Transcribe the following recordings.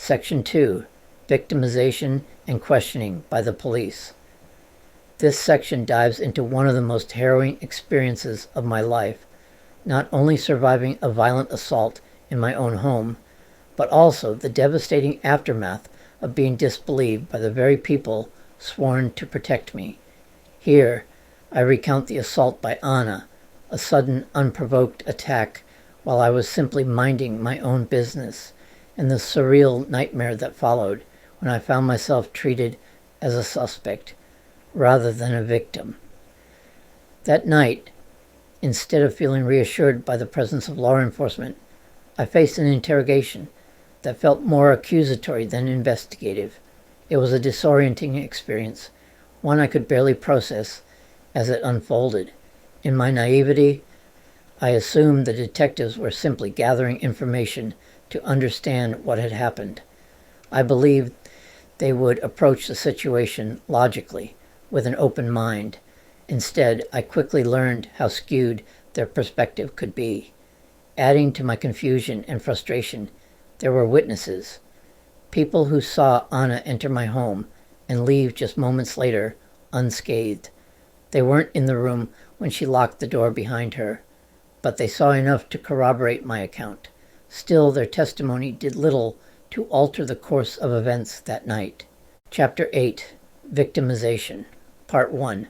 Section 2, Victimization and Questioning by the Police. This section dives into one of the most harrowing experiences of my life, not only surviving a violent assault in my own home, but also the devastating aftermath of being disbelieved by the very people sworn to protect me. Here, I recount the assault by Anna, a sudden, unprovoked attack while I was simply minding my own business, and the surreal nightmare that followed when I found myself treated as a suspect rather than a victim. That night, instead of feeling reassured by the presence of law enforcement, I faced an interrogation that felt more accusatory than investigative. It was a disorienting experience, one I could barely process as it unfolded. In my naivety, I assumed the detectives were simply gathering information to understand what had happened. I believed they would approach the situation logically, with an open mind. Instead, I quickly learned how skewed their perspective could be. Adding to my confusion and frustration, there were witnesses, people who saw Anna enter my home and leave just moments later, unscathed. They weren't in the room when she locked the door behind her, but they saw enough to corroborate my account. Still, their testimony did little to alter the course of events that night. Chapter 8, Victimization, Part 1.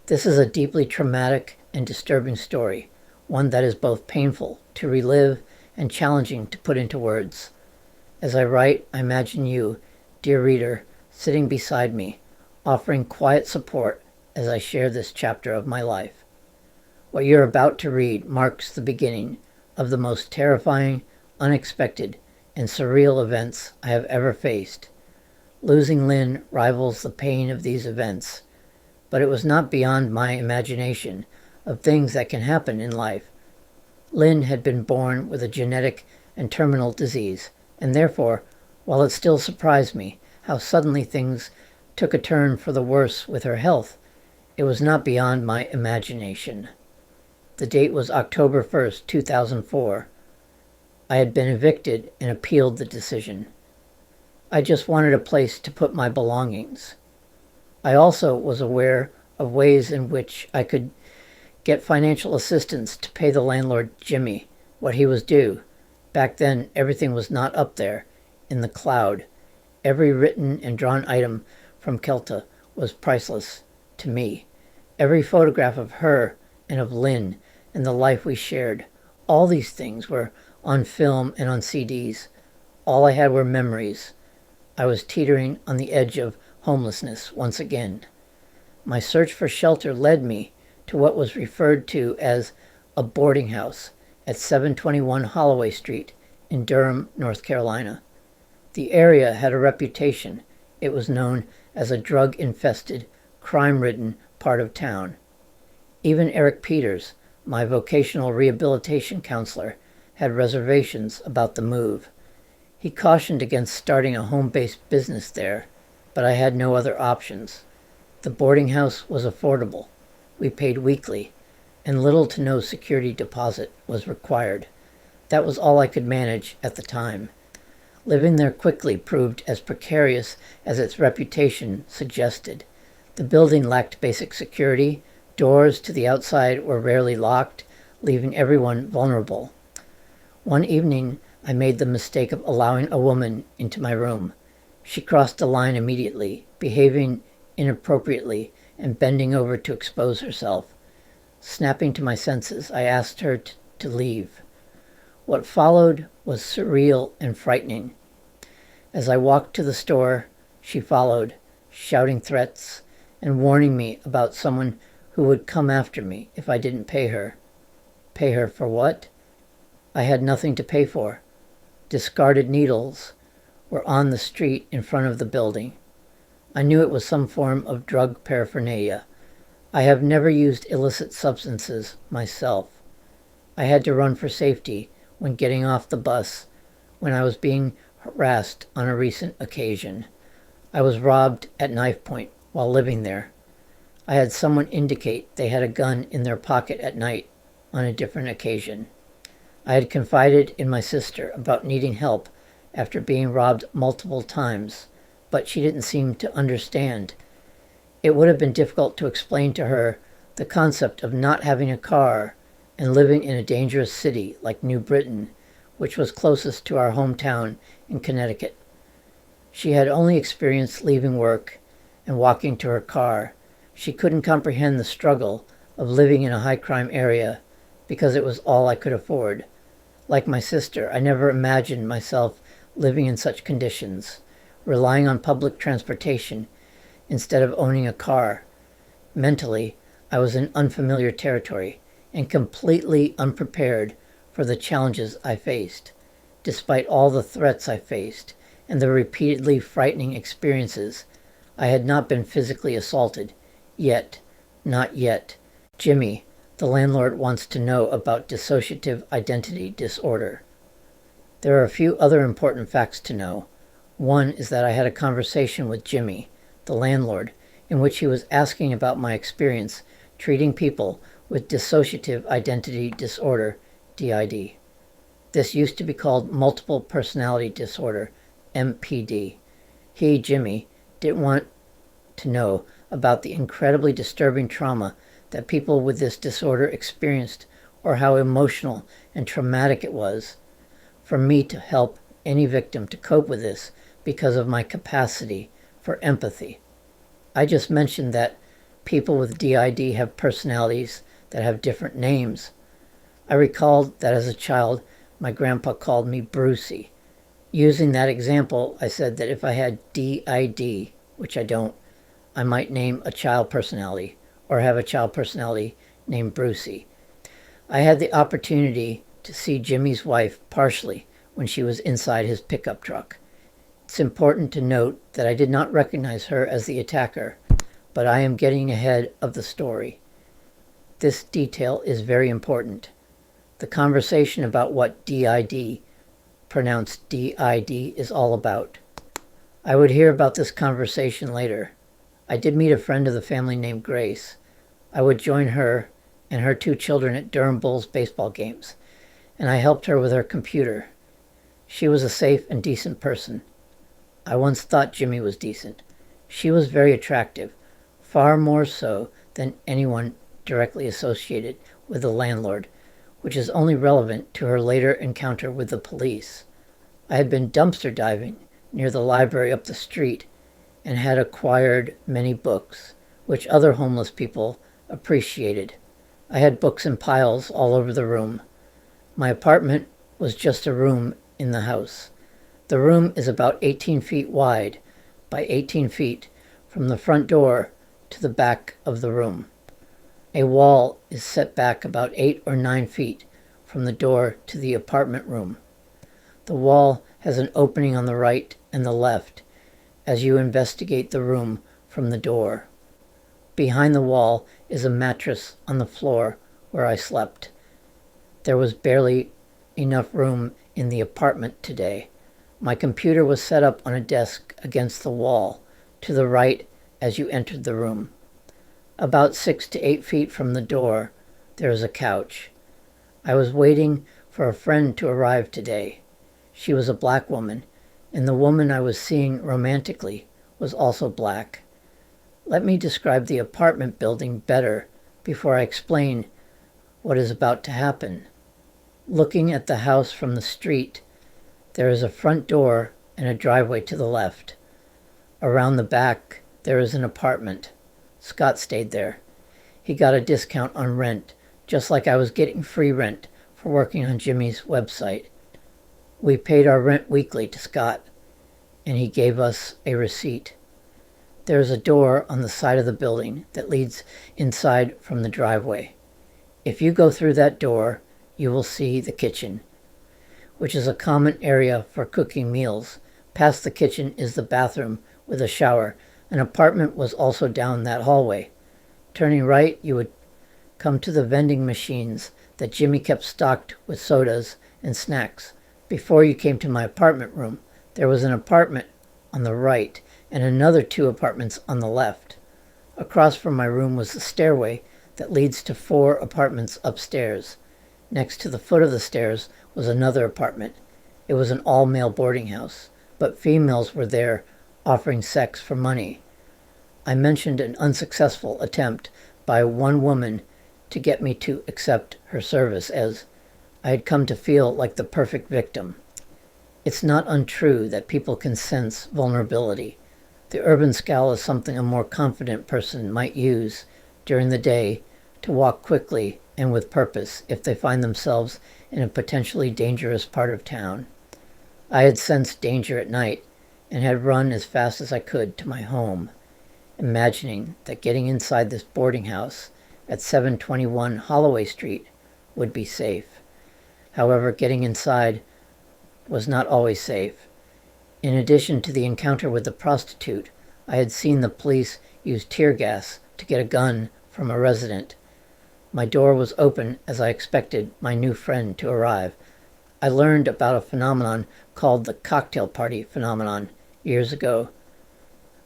This is a deeply traumatic and disturbing story, one that is both painful to relive and challenging to put into words. As I write, I imagine you, dear reader, sitting beside me, offering quiet support as I share this chapter of my life. What you're about to read marks the beginning of the most terrifying, unexpected, and surreal events I have ever faced. Losing Lynn rivals the pain of these events, but it was not beyond my imagination of things that can happen in life. Lynn had been born with a genetic and terminal disease, and therefore, while it still surprised me how suddenly things took a turn for the worse with her health, it was not beyond my imagination. The date was October 1st, 2004. I had been evicted and appealed the decision. I just wanted a place to put my belongings. I also was aware of ways in which I could get financial assistance to pay the landlord, Jimmy, what he was due. Back then, everything was not up there, in the cloud. Every written and drawn item from Kelta was priceless to me. Every photograph of her and of Lynn and the life we shared, all these things were on film and on CDs. All I had were memories. I was teetering on the edge of homelessness once again. My search for shelter led me to what was referred to as a boarding house at 721 Holloway Street in Durham, North Carolina. The area had a reputation. It was known as a drug-infested, crime-ridden part of town. Even Eric Peters, my vocational rehabilitation counselor, had reservations about the move. He cautioned against starting a home-based business there, but I had no other options. The boarding house was affordable. We paid weekly, and little to no security deposit was required. That was all I could manage at the time. Living there quickly proved as precarious as its reputation suggested. The building lacked basic security. Doors to the outside were rarely locked, leaving everyone vulnerable. One evening, I made the mistake of allowing a woman into my room. She crossed the line immediately, behaving inappropriately and bending over to expose herself. Snapping to my senses, I asked her to leave. What followed was surreal and frightening. As I walked to the store, she followed, shouting threats and warning me about someone who would come after me if I didn't pay her. Pay her for what? I had nothing to pay for. Discarded needles were on the street in front of the building. I knew it was some form of drug paraphernalia. I have never used illicit substances myself. I had to run for safety when getting off the bus, when I was being harassed on a recent occasion. I was robbed at knife point while living there. I had someone indicate they had a gun in their pocket at night on a different occasion. I had confided in my sister about needing help after being robbed multiple times, but she didn't seem to understand. It would have been difficult to explain to her the concept of not having a car and living in a dangerous city like New Britain, which was closest to our hometown in Connecticut. She had only experienced leaving work and walking to her car. She couldn't comprehend the struggle of living in a high-crime area because it was all I could afford. Like my sister, I never imagined myself living in such conditions, relying on public transportation instead of owning a car. Mentally, I was in unfamiliar territory and completely unprepared for the challenges I faced. Despite all the threats I faced and the repeatedly frightening experiences, I had not been physically assaulted. Yet, not yet. Jimmy, the landlord, wants to know about dissociative identity disorder. There are a few other important facts to know. One is that I had a conversation with Jimmy, the landlord, in which he was asking about my experience treating people with dissociative identity disorder, DID. This used to be called multiple personality disorder, MPD. He, Jimmy, didn't want to know about the incredibly disturbing trauma that people with this disorder experienced or how emotional and traumatic it was for me to help any victim to cope with this because of my capacity for empathy. I just mentioned that people with DID have personalities that have different names. I recalled that as a child, my grandpa called me Brucey. Using that example, I said that if I had DID, which I don't, I might name a child personality or have a child personality named Brucey. I had the opportunity to see Jimmy's wife partially when she was inside his pickup truck. It's important to note that I did not recognize her as the attacker, but I am getting ahead of the story. This detail is very important. The conversation about what DID, pronounced DID, is all about. I would hear about this conversation later. I did meet a friend of the family named Grace. I would join her and her 2 children at Durham Bulls baseball games, and I helped her with her computer. She was a safe and decent person. I once thought Jimmy was decent. She was very attractive, far more so than anyone directly associated with the landlord, which is only relevant to her later encounter with the police. I had been dumpster diving near the library up the street and had acquired many books, which other homeless people appreciated. I had books in piles all over the room. My apartment was just a room in the house. The room is about 18 feet wide by 18 feet from the front door to the back of the room. A wall is set back about 8 or 9 feet from the door to the apartment room. The wall has an opening on the right and the left as you investigate the room from the door. Behind the wall is a mattress on the floor where I slept. There was barely enough room in the apartment today. My computer was set up on a desk against the wall to the right as you entered the room. About 6 to 8 feet from the door, there is a couch. I was waiting for a friend to arrive today. She was a black woman, and the woman I was seeing romantically was also black. Let me describe the apartment building better before I explain what is about to happen. Looking at the house from the street, there is a front door and a driveway to the left. Around the back, there is an apartment. Scott stayed there. He got a discount on rent, just like I was getting free rent for working on Jimmy's website. We paid our rent weekly to Scott, and he gave us a receipt. There is a door on the side of the building that leads inside from the driveway. If you go through that door, you will see the kitchen, which is a common area for cooking meals. Past the kitchen is the bathroom with a shower. An apartment was also down that hallway. Turning right, you would come to the vending machines that Jimmy kept stocked with sodas and snacks. Before you came to my apartment room, there was an apartment on the right and another 2 apartments on the left. Across from my room was the stairway that leads to 4 apartments upstairs. Next to the foot of the stairs was another apartment. It was an all-male boarding house, but females were there offering sex for money. I mentioned an unsuccessful attempt by one woman to get me to accept her service, as I had come to feel like the perfect victim. It's not untrue that people can sense vulnerability. The urban scowl is something a more confident person might use during the day to walk quickly and with purpose if they find themselves in a potentially dangerous part of town. I had sensed danger at night and had run as fast as I could to my home, imagining that getting inside this boarding house at 721 Holloway Street would be safe. However, getting inside was not always safe. In addition to the encounter with the prostitute, I had seen the police use tear gas to get a gun from a resident. My door was open as I expected my new friend to arrive. I learned about a phenomenon called the cocktail party phenomenon years ago.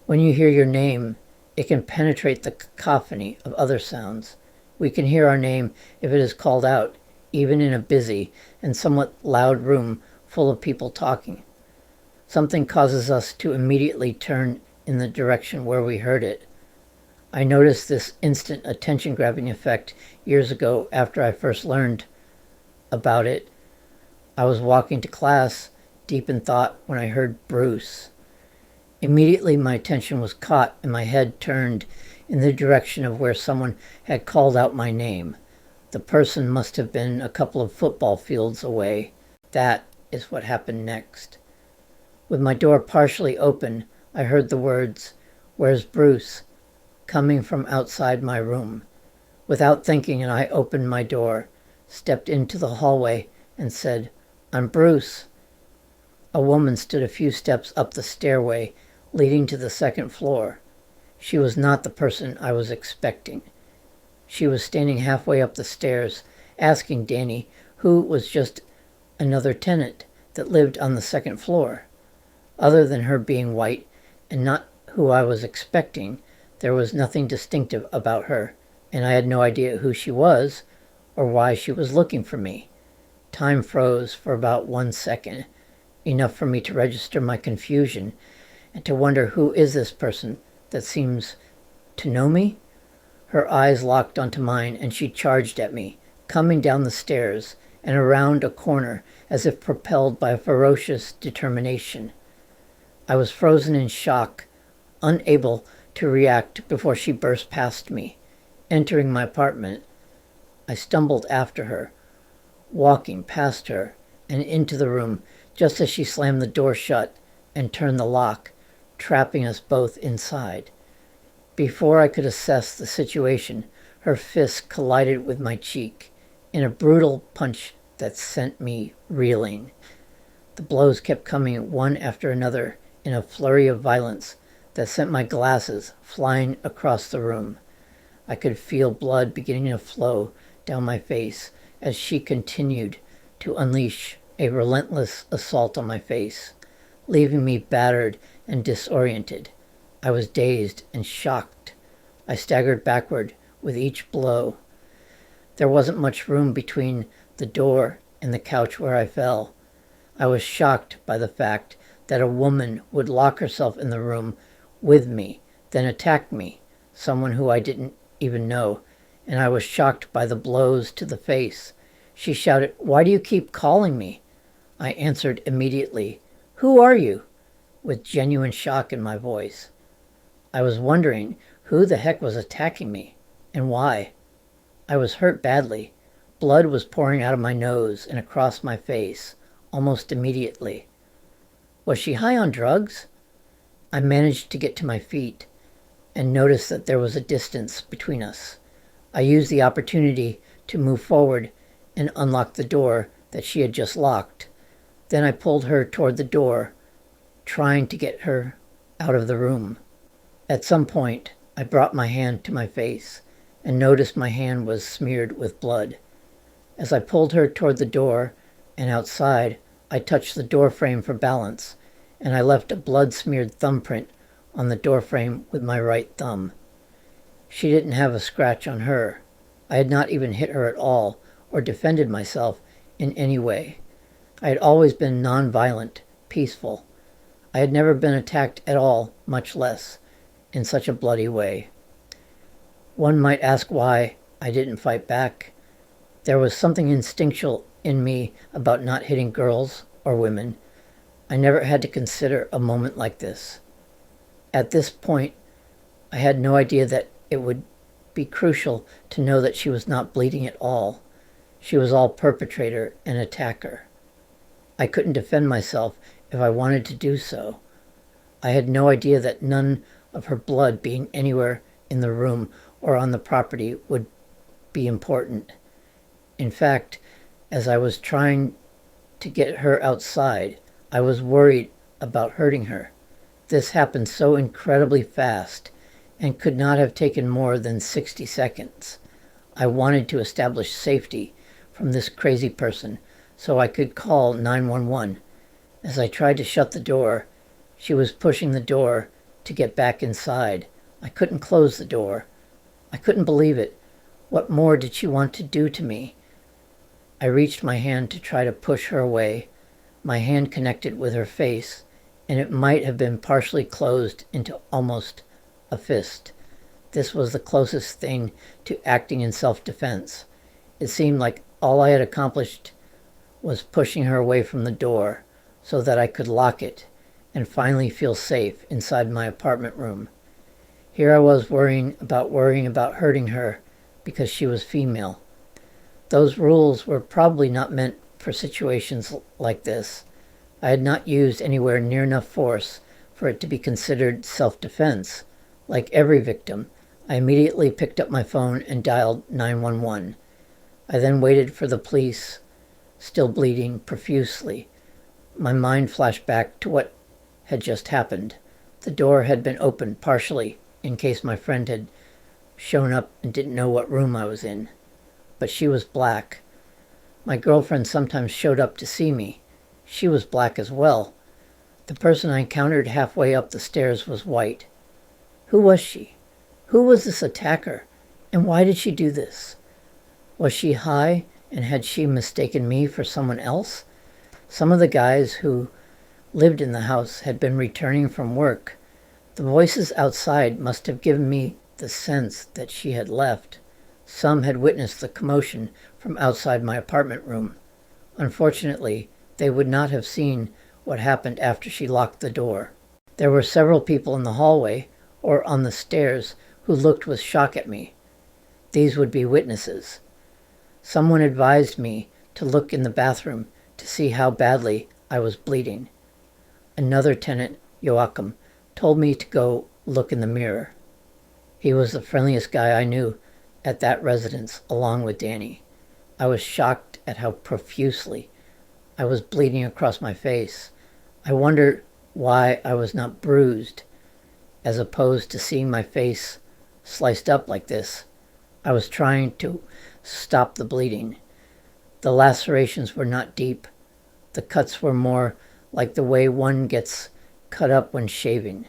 When you hear your name, it can penetrate the cacophony of other sounds. We can hear our name if it is called out, even in a busy and somewhat loud room full of people talking. Something causes us to immediately turn in the direction where we heard it. I noticed this instant attention-grabbing effect years ago after I first learned about it. I was walking to class, deep in thought, when I heard Bruce. Immediately my attention was caught and my head turned in the direction of where someone had called out my name. The person must have been a couple of football fields away. That is what happened next. With my door partially open, I heard the words, "Where's Bruce?" coming from outside my room. Without thinking, I opened my door, stepped into the hallway, and said, "I'm Bruce." A woman stood a few steps up the stairway leading to the second floor. She was not the person I was expecting. She was standing halfway up the stairs, asking Danny, who was just another tenant that lived on the second floor. Other than her being white and not who I was expecting, there was nothing distinctive about her, and I had no idea who she was or why she was looking for me. Time froze for about 1 second, enough for me to register my confusion and to wonder, who is this person that seems to know me? Her eyes locked onto mine and she charged at me, coming down the stairs and around a corner as if propelled by a ferocious determination. I was frozen in shock, unable to react before she burst past me. Entering my apartment, I stumbled after her, walking past her and into the room just as she slammed the door shut and turned the lock, trapping us both inside. Before I could assess the situation, her fist collided with my cheek in a brutal punch that sent me reeling. The blows kept coming one after another in a flurry of violence that sent my glasses flying across the room. I could feel blood beginning to flow down my face as she continued to unleash a relentless assault on my face, leaving me battered and disoriented. I was dazed and shocked. I staggered backward with each blow. There wasn't much room between the door and the couch where I fell. I was shocked by the fact that a woman would lock herself in the room with me, then attack me, someone who I didn't even know, and I was shocked by the blows to the face. She shouted, "Why do you keep calling me?" I answered immediately, "Who are you?" with genuine shock in my voice. I was wondering who the heck was attacking me, and why. I was hurt badly. Blood was pouring out of my nose and across my face, almost immediately. Was she high on drugs? I managed to get to my feet and noticed that there was a distance between us. I used the opportunity to move forward and unlock the door that she had just locked. Then I pulled her toward the door, trying to get her out of the room. At some point, I brought my hand to my face and noticed my hand was smeared with blood. As I pulled her toward the door and outside, I touched the door frame for balance, and I left a blood-smeared thumbprint on the doorframe with my right thumb. She didn't have a scratch on her. I had not even hit her at all or defended myself in any way. I had always been nonviolent, peaceful. I had never been attacked at all, much less in such a bloody way. One might ask why I didn't fight back. There was something instinctual in me about not hitting girls or women. I never had to consider a moment like this. At this point, I had no idea that it would be crucial to know that she was not bleeding at all. She was all perpetrator and attacker. I couldn't defend myself if I wanted to do so. I had no idea that none of her blood being anywhere in the room or on the property would be important. In fact, as I was trying to get her outside, I was worried about hurting her. This happened so incredibly fast and could not have taken more than 60 seconds. I wanted to establish safety from this crazy person so I could call 911. As I tried to shut the door, she was pushing the door to get back inside. I couldn't close the door. I couldn't believe it. What more did she want to do to me? I reached my hand to try to push her away. My hand connected with her face, and it might have been partially closed into almost a fist. This was the closest thing to acting in self-defense. It seemed like all I had accomplished was pushing her away from the door so that I could lock it and finally feel safe inside my apartment room. Here I was worrying about hurting her because she was female. Those rules were probably not meant for situations like this. I had not used anywhere near enough force for it to be considered self-defense. Like every victim, I immediately picked up my phone and dialed 911. I then waited for the police, still bleeding profusely. My mind flashed back to what had just happened. The door had been opened partially in case my friend had shown up and didn't know what room I was in. But she was black. My girlfriend sometimes showed up to see me. She was black as well. The person I encountered halfway up the stairs was white. Who was she? Who was this attacker? And why did she do this? Was she high, and had she mistaken me for someone else? Some of the guys who lived in the house had been returning from work. The voices outside must have given me the sense that she had left. Some had witnessed the commotion from outside my apartment room. Unfortunately, they would not have seen what happened after she locked the door. There were several people in the hallway or on the stairs who looked with shock at me. These would be witnesses. Someone advised me to look in the bathroom to see how badly I was bleeding. Another tenant, Joachim, told me to go look in the mirror. He was the friendliest guy I knew at that residence, along with Danny. I was shocked at how profusely I was bleeding across my face. I wondered why I was not bruised, as opposed to seeing my face sliced up like this. I was trying to stop the bleeding. The lacerations were not deep. The cuts were more like the way one gets cut up when shaving.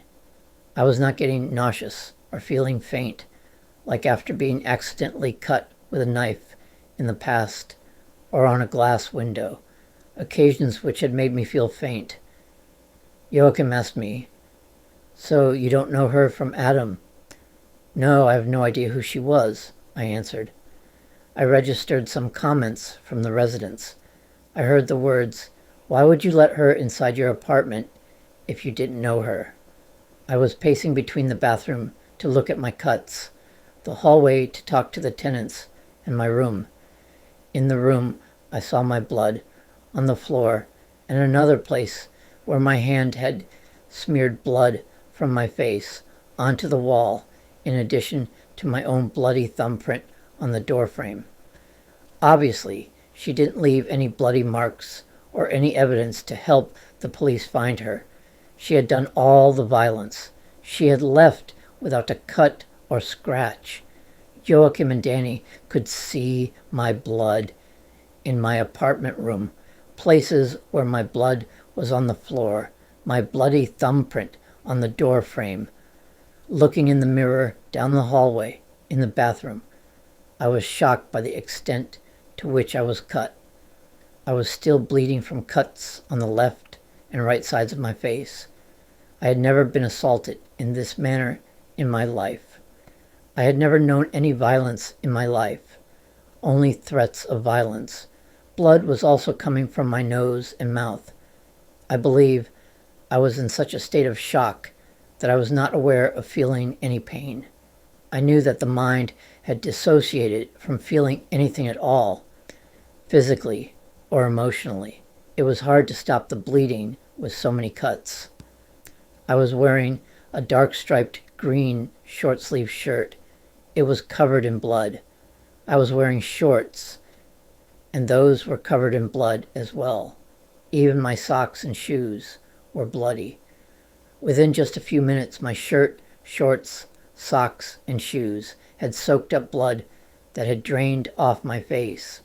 I was not getting nauseous or feeling faint, like after being accidentally cut with a knife in the past or on a glass window, occasions which had made me feel faint. Joachim asked me, "So you don't know her from Adam?" "No, I have no idea who she was," I answered. I registered some comments from the residents. I heard the words, "Why would you let her inside your apartment if you didn't know her?" I was pacing between the bathroom to look at my cuts, the hallway to talk to the tenants, and my room. In the room, I saw my blood on the floor and another place where my hand had smeared blood from my face onto the wall, in addition to my own bloody thumbprint on the doorframe. Obviously, she didn't leave any bloody marks or any evidence to help the police find her. She had done all the violence. She had left without a cut or scratch. Joachim and Danny could see my blood in my apartment room, places where my blood was on the floor, my bloody thumbprint on the door frame. Looking in the mirror down the hallway in the bathroom, I was shocked by the extent to which I was cut. I was still bleeding from cuts on the left and right sides of my face. I had never been assaulted in this manner in my life. I had never known any violence in my life, only threats of violence. Blood was also coming from my nose and mouth. I believe I was in such a state of shock that I was not aware of feeling any pain. I knew that the mind had dissociated from feeling anything at all, physically or emotionally. It was hard to stop the bleeding with so many cuts. I was wearing a dark striped green short-sleeved shirt. It was covered in blood. I was wearing shorts, and those were covered in blood as well. Even my socks and shoes were bloody. Within just a few minutes, my shirt, shorts, socks, and shoes had soaked up blood that had drained off my face.